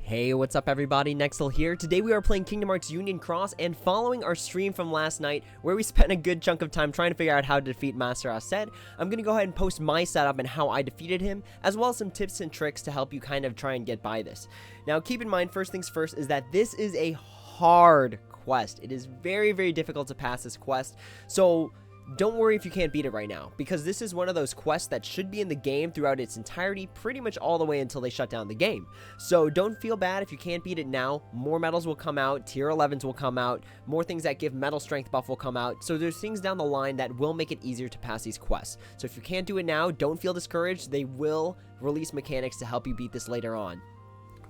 Hey, what's up everybody, Nexel here. Today we are playing Kingdom Hearts Union Cross and following our stream from last night where we spent a good chunk of time trying to figure out how to defeat Master Aced. I'm going to go ahead and post my setup and how I defeated him, as well as some tips and tricks to help you kind of try and get by this. Now keep in mind, first things first, is that this is a hard quest. It is very, very difficult to pass this quest, so don't worry if you can't beat it right now, because this is one of those quests that should be in the game throughout its entirety, pretty much all the way until they shut down the game. So don't feel bad if you can't beat it now. More medals will come out, tier 11s will come out, more things that give metal strength buff will come out, so there's things down the line that will make it easier to pass these quests. So if you can't do it now, don't feel discouraged. They will release mechanics to help you beat this later on.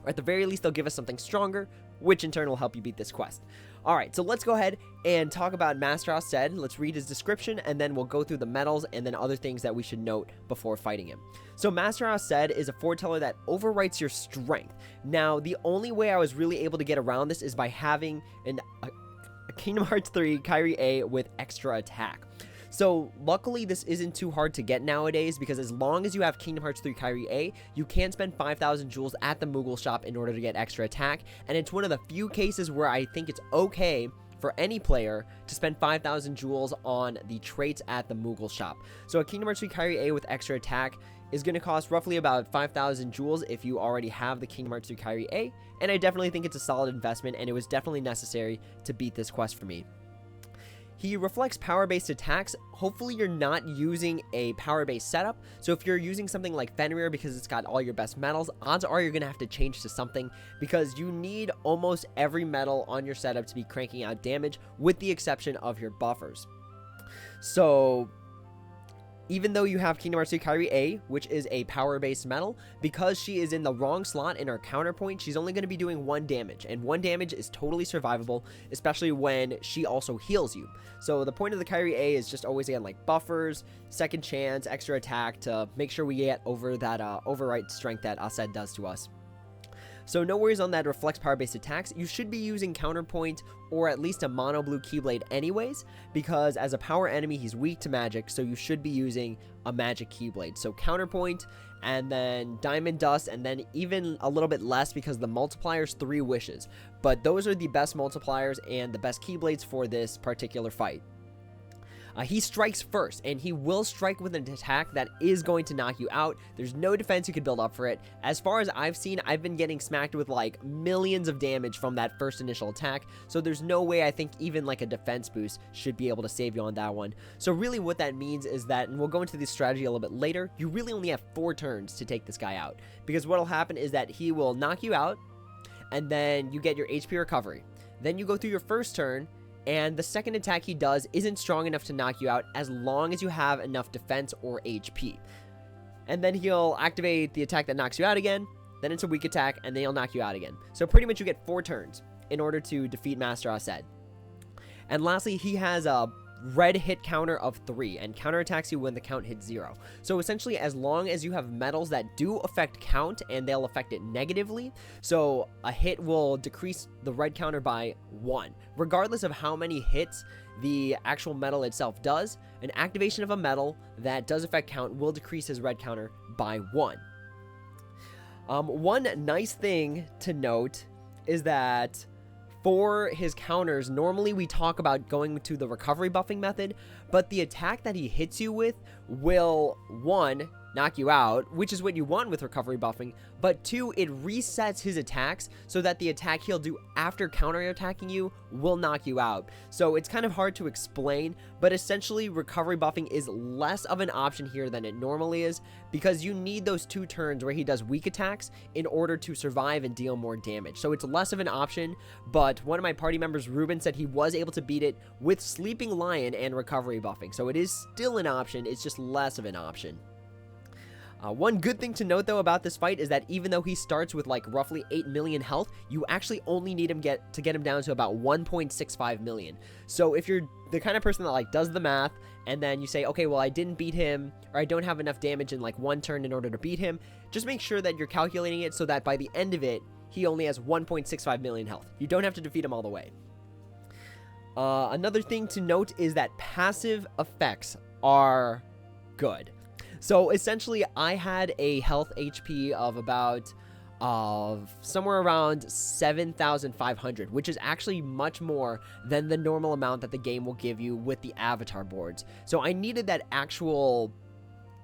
Or at the very least, they'll give us something stronger, which in turn will help you beat this quest. Alright, so let's go ahead and talk about Master Aced. Let's read his description, and then we'll go through the medals and then other things that we should note before fighting him. So Master Aced is a foreteller that overwrites your strength. Now, the only way I was really able to get around this is by having a Kingdom Hearts 3 Kyrie A with extra attack. So, luckily, this isn't too hard to get nowadays, because as long as you have Kingdom Hearts 3 Kyrie A, you can spend 5,000 jewels at the Moogle shop in order to get extra attack, and it's one of the few cases where I think it's okay for any player to spend 5,000 jewels on the traits at the Moogle shop. So, a Kingdom Hearts 3 Kyrie A with extra attack is going to cost roughly about 5,000 jewels if you already have the Kingdom Hearts 3 Kyrie A, and I definitely think it's a solid investment, and it was definitely necessary to beat this quest for me. He reflects power-based attacks. Hopefully you're not using a power-based setup, so if you're using something like Fenrir because it's got all your best metals, odds are you're going to have to change to something, because you need almost every metal on your setup to be cranking out damage, with the exception of your buffers. So even though you have Kingdom Hearts 3 Kyrie A, which is a power-based metal, because she is in the wrong slot in her counterpoint, she's only going to be doing 1 damage, and 1 damage is totally survivable, especially when she also heals you. So the point of the Kyrie A is just always, again, like buffers, second chance, extra attack to make sure we get over that overwrite strength that Aced does to us. So no worries on that reflects power-based attacks. You should be using counterpoint or at least a mono blue Keyblade anyways, because as a power enemy, he's weak to magic, so you should be using a magic Keyblade. So counterpoint, and then diamond dust, and then even a little bit less because the multiplier's 3 wishes. But those are the best multipliers and the best Keyblades for this particular fight. He strikes first, and he will strike with an attack that is going to knock you out. There's no defense you can build up for it. As far as I've seen, I've been getting smacked with like millions of damage from that first initial attack, so there's no way I think even like a defense boost should be able to save you on that one. So really what that means is that, and we'll go into this strategy a little bit later, you really only have 4 turns to take this guy out, because what'll happen is that he will knock you out, and then you get your HP recovery. Then you go through your first turn, and the second attack he does isn't strong enough to knock you out as long as you have enough defense or HP. And then he'll activate the attack that knocks you out again, then it's a weak attack, and then he'll knock you out again. So pretty much you get 4 turns in order to defeat Master Aced. And lastly, he has a red hit counter of 3 and counterattacks you when the count hits 0. So essentially, as long as you have medals that do affect count, and they'll affect it negatively, so a hit will decrease the red counter by 1. Regardless of how many hits the actual medal itself does, an activation of a medal that does affect count will decrease his red counter by 1. One nice thing to note is that for his counters, normally we talk about going to the recovery buffing method, but the attack that he hits you with will, 1, knock you out, which is what you want with recovery buffing, but 2, it resets his attacks so that the attack he'll do after counter-attacking you will knock you out. So it's kind of hard to explain, but essentially recovery buffing is less of an option here than it normally is, because you need those 2 turns where he does weak attacks in order to survive and deal more damage. So it's less of an option, but one of my party members, Ruben, said he was able to beat it with Sleeping Lion and recovery buffing. So it is still an option, it's just less of an option. One good thing to note though about this fight is that even though he starts with like roughly 8 million health, you actually only need him to get him down to about 1.65 million. So if you're the kind of person that like does the math and then you say, okay, well I didn't beat him, or I don't have enough damage in like 1 turn in order to beat him, just make sure that you're calculating it so that by the end of it, he only has 1.65 million health. You don't have to defeat him all the way. Another thing to note is that passive effects are good. So essentially, I had a health HP of about of somewhere around 7,500, which is actually much more than the normal amount that the game will give you with the avatar boards. So I needed that actual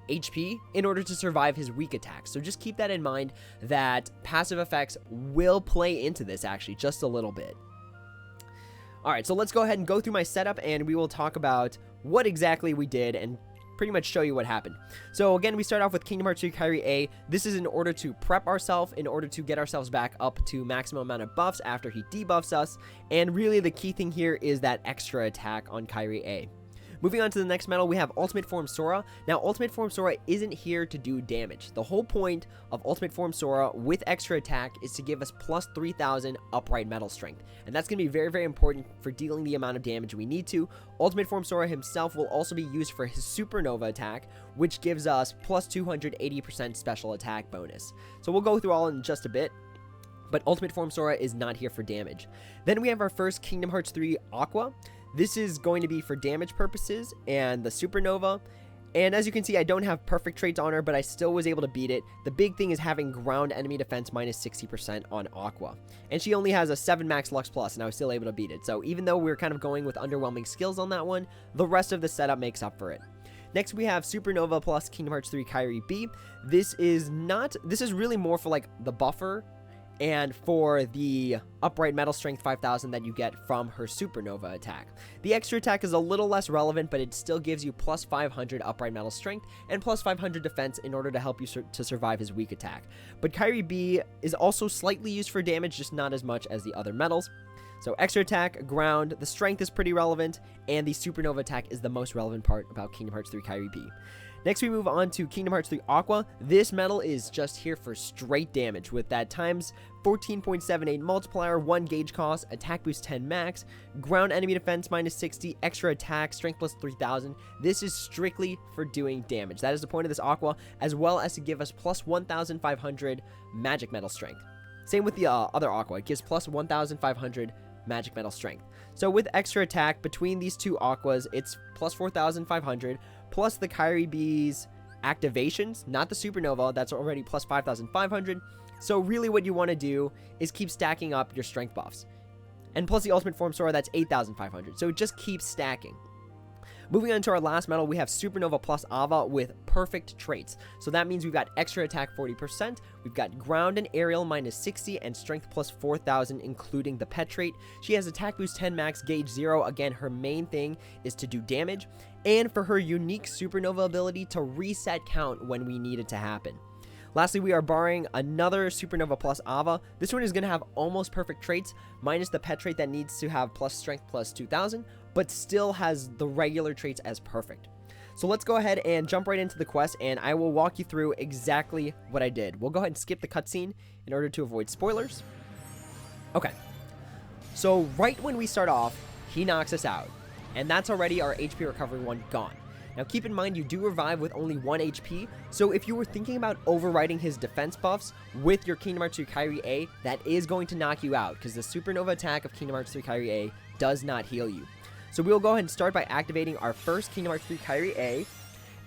HP in order to survive his weak attacks. So just keep that in mind, that passive effects will play into this actually just a little bit. Alright, so let's go ahead and go through my setup and we will talk about what exactly we did and pretty much show you what happened. So again, we start off with Kingdom Hearts 3 Kyrie A. This is in order to prep ourselves, in order to get ourselves back up to maximum amount of buffs after he debuffs us. And really the key thing here is that extra attack on Kyrie A. Moving on to the next medal, we have Ultimate Form Sora. Now, Ultimate Form Sora isn't here to do damage. The whole point of Ultimate Form Sora with extra attack is to give us plus 3,000 upright metal strength. And that's going to be very, very important for dealing the amount of damage we need to. Ultimate Form Sora himself will also be used for his Supernova attack, which gives us plus 280% special attack bonus. So we'll go through all in just a bit. But Ultimate Form Sora is not here for damage. Then we have our first Kingdom Hearts 3 Aqua. This is going to be for damage purposes and the Supernova. And as you can see, I don't have perfect traits on her, but I still was able to beat it. The big thing is having ground enemy defense minus 60% on Aqua. And she only has a 7 max Lux Plus, and I was still able to beat it. So even though we're kind of going with underwhelming skills on that one, the rest of the setup makes up for it. Next, we have Supernova plus Kingdom Hearts 3 Kyrie B. This is really more for like the buffer and for the upright metal strength 5,000 that you get from her Supernova attack. The extra attack is a little less relevant, but it still gives you plus 500 upright metal strength and plus 500 defense in order to help you to survive his weak attack. But Kyrie B is also slightly used for damage, just not as much as the other metals. So extra attack, ground, the strength is pretty relevant, and the Supernova attack is the most relevant part about Kingdom Hearts 3 Kyrie B. Next, we move on to Kingdom Hearts 3 Aqua. This medal is just here for straight damage with that times 14.78 multiplier, 1 gauge cost, attack boost 10 max, ground enemy defense minus 60, extra attack, strength plus 3,000. This is strictly for doing damage. That is the point of this Aqua, as well as to give us plus 1,500 magic metal strength. Same with the other Aqua. It gives plus 1,500 magic metal strength. So with extra attack between these two Aquas, it's plus 4,500 plus the Kyrie B's activations, not the Supernova, that's already plus 5,500. So really what you want to do is keep stacking up your strength buffs. And plus the Ultimate Form Sora, that's 8,500. So it just keeps stacking. Moving on to our last medal, we have Supernova plus Ava with perfect traits. So that means we've got extra attack 40%, we've got ground and aerial minus 60, and strength plus 4,000, including the pet trait. She has attack boost 10 max, gauge 0. Again, her main thing is to do damage, and for her unique Supernova ability to reset count when we need it to happen. Lastly, we are borrowing another Supernova plus Ava. This one is going to have almost perfect traits, minus the pet trait that needs to have plus strength plus 2,000, but still has the regular traits as perfect. So let's go ahead and jump right into the quest, and I will walk you through exactly what I did. We'll go ahead and skip the cutscene in order to avoid spoilers. Okay, so right when we start off, he knocks us out, and that's already our HP recovery 1 gone. Now keep in mind you do revive with only 1 HP, so if you were thinking about overriding his defense buffs with your Kingdom Hearts 3 Kyrie A, that is going to knock you out, because the Supernova attack of Kingdom Hearts 3 Kyrie A does not heal you. So we'll go ahead and start by activating our first Kingdom Hearts 3 Kyrie A,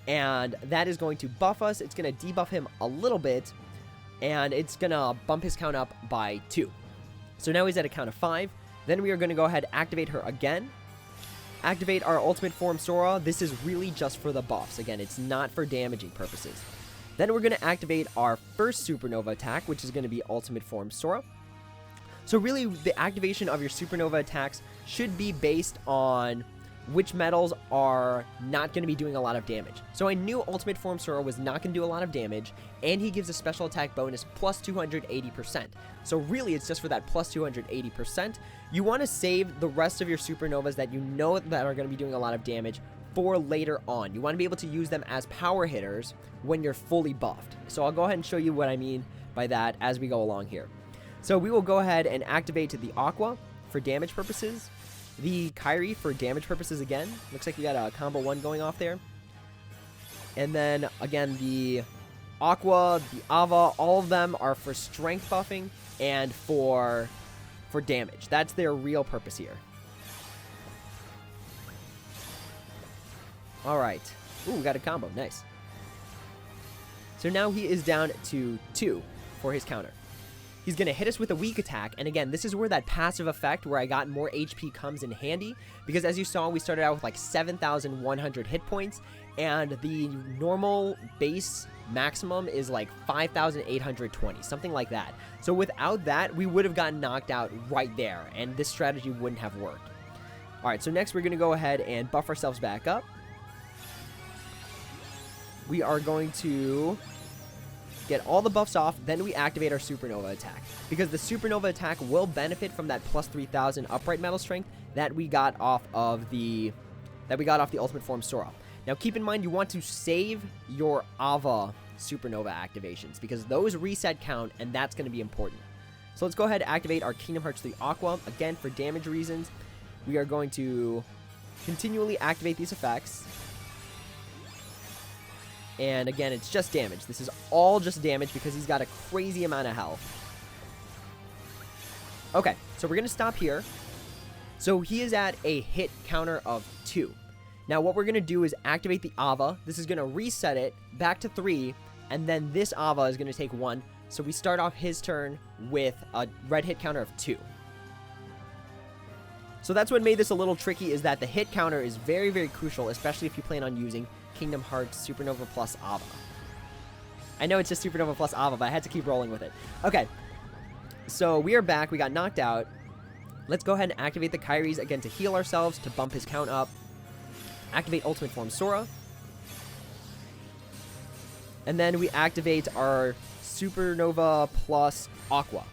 and that is going to buff us. It's going to debuff him a little bit, and it's going to bump his count up by 2. So now he's at a count of 5. Then we are going to go ahead and activate her again. Activate our Ultimate Form Sora. This is really just for the buffs. Again, it's not for damaging purposes. Then we're going to activate our first Supernova attack, which is going to be Ultimate Form Sora. So really, the activation of your Supernova attacks should be based on which metals are not going to be doing a lot of damage. So I knew Ultimate Form Sora was not going to do a lot of damage, and he gives a special attack bonus plus 280%. So really, it's just for that plus 280%. You want to save the rest of your Supernovas that you know that are going to be doing a lot of damage for later on. You want to be able to use them as power hitters when you're fully buffed. So I'll go ahead and show you what I mean by that as we go along here. So we will go ahead and activate the Aqua for damage purposes, the Kyrie for damage purposes again. Looks like we got a combo 1 going off there. And then again, the Aqua, the Ava, all of them are for strength buffing and for damage. That's their real purpose here. Alright. Ooh, we got a combo. Nice. So now he is down to 2 for his counter. He's going to hit us with a weak attack, and again, this is where that passive effect where I got more HP comes in handy, because as you saw, we started out with like 7,100 hit points, and the normal base maximum is like 5,820, something like that. So without that, we would have gotten knocked out right there, and this strategy wouldn't have worked. Alright, so next we're going to go ahead and buff ourselves back up. We are going to get all the buffs off, then we activate our supernova attack, because the supernova attack will benefit from that plus 3,000 upright metal strength that we got off of the ultimate form Sora. Now keep in mind, you want to save your Ava supernova activations, because those reset count, and that's going to be important. So let's go ahead and activate our Kingdom Hearts 3 Aqua. Again, for damage reasons, we are going to continually activate these effects. And again, it's just damage. This is all just damage because he's got a crazy amount of health. Okay, so we're going to stop here. So he is at a hit counter of 2. Now what we're going to do is activate the Ava. This is going to reset it back to 3. And then this Ava is going to take 1. So we start off his turn with a red hit counter of 2. So that's what made this a little tricky, is that the hit counter is very, very crucial, especially if you plan on using Kingdom Hearts Supernova plus Ava. I know it's just Supernova plus Ava, but I had to keep rolling with it. Okay, so we are back. We got knocked out. Let's go ahead and activate the Kairis again to heal ourselves, to bump his count up. Activate Ultimate Form Sora. And then we activate our Supernova plus Aqua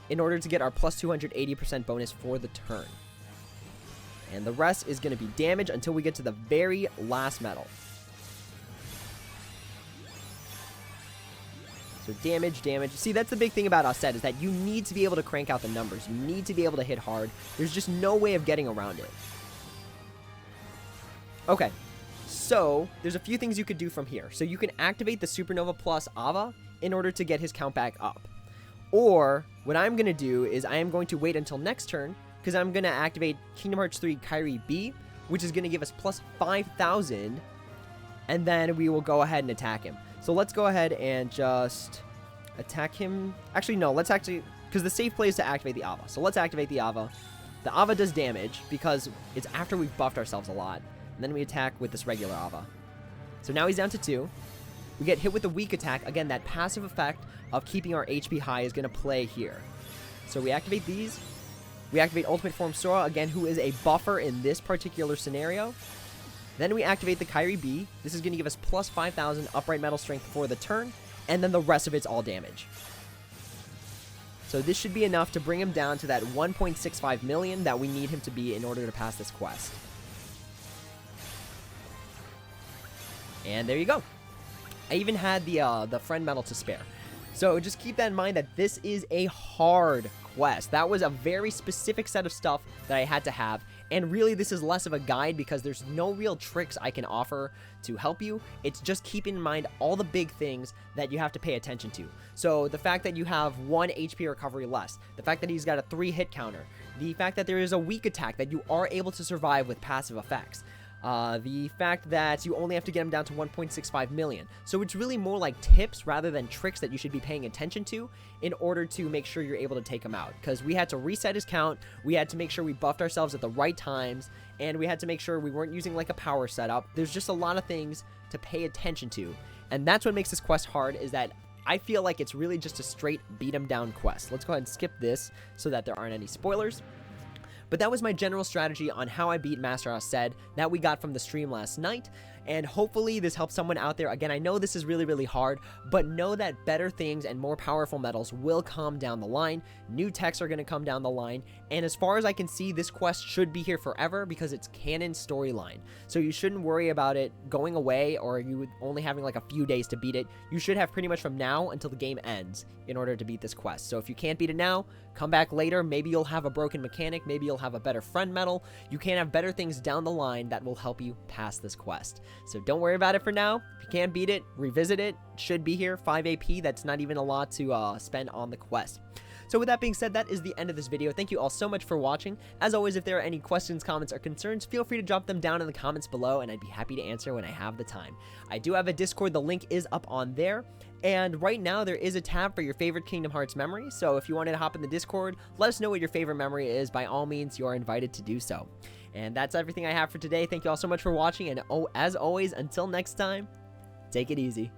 in order to get our plus 280% bonus for the turn. And the rest is going to be damage until we get to the very last medal. So damage, damage. See, that's the big thing about Aset, is that you need to be able to crank out the numbers. You need to be able to hit hard. There's just no way of getting around it. Okay, so there's a few things you could do from here. So you can activate the Supernova plus Ava in order to get his count back up. Or what I'm going to do is I am going to wait until next turn, because I'm going to activate Kingdom Hearts 3 Kairi B, which is going to give us plus 5,000, and then we will go ahead and attack him. So let's go ahead and just attack him. Actually, no, let's actually, because the safe play is to activate the Ava. So let's activate the Ava. The Ava does damage because it's after we've buffed ourselves a lot. And then we attack with this regular Ava. So now he's down to 2. We get hit with the weak attack. Again, that passive effect of keeping our HP high is going to play here. So we activate these. We activate Ultimate Form Sora, again, who is a buffer in this particular scenario. Then we activate the Kairi B. This is going to give us plus 5,000 upright metal strength for the turn, and then the rest of it's all damage. So this should be enough to bring him down to that 1.65 million that we need him to be in order to pass this quest. And there you go. I even had the friend medal to spare. So just keep that in mind, that this is a hard quest. That was a very specific set of stuff that I had to have. And really, this is less of a guide because there's no real tricks I can offer to help you. It's just keeping in mind all the big things that you have to pay attention to. So the fact that you have 1 HP recovery less, the fact that he's got a 3 hit counter, the fact that there is a weak attack that you are able to survive with passive effects, the fact that you only have to get him down to 1.65 million. So it's really more like tips rather than tricks that you should be paying attention to in order to make sure you're able to take him out. Because we had to reset his count, we had to make sure we buffed ourselves at the right times, and we had to make sure we weren't using like a power setup. There's just a lot of things to pay attention to. And that's what makes this quest hard, is that I feel like it's really just a straight beat 'em down quest. Let's go ahead and skip this so that there aren't any spoilers. But that was my general strategy on how I beat Master Aced that we got from the stream last night. And hopefully this helps someone out there. Again, I know this is really, really hard, but know that better things and more powerful medals will come down the line. New techs are going to come down the line. And as far as I can see, this quest should be here forever because it's canon storyline. So you shouldn't worry about it going away or you only having like a few days to beat it. You should have pretty much from now until the game ends in order to beat this quest. So if you can't beat it now, come back later. Maybe you'll have a broken mechanic. Maybe you'll have a better friend medal. You can have better things down the line that will help you pass this quest. So don't worry about it for now. If you can't beat it, revisit it. It should be here. 5 AP. That's not even a lot to spend on the quest. So with that being said, that is the end of this video. Thank you all so much for watching. As always, if there are any questions, comments, or concerns, feel free to drop them down in the comments below, and I'd be happy to answer when I have the time. I do have a Discord. The link is up on there. And right now, there is a tab for your favorite Kingdom Hearts memory. So if you wanted to hop in the Discord, let us know what your favorite memory is. By all means, you are invited to do so. And that's everything I have for today. Thank you all so much for watching. And as always, until next time, take it easy.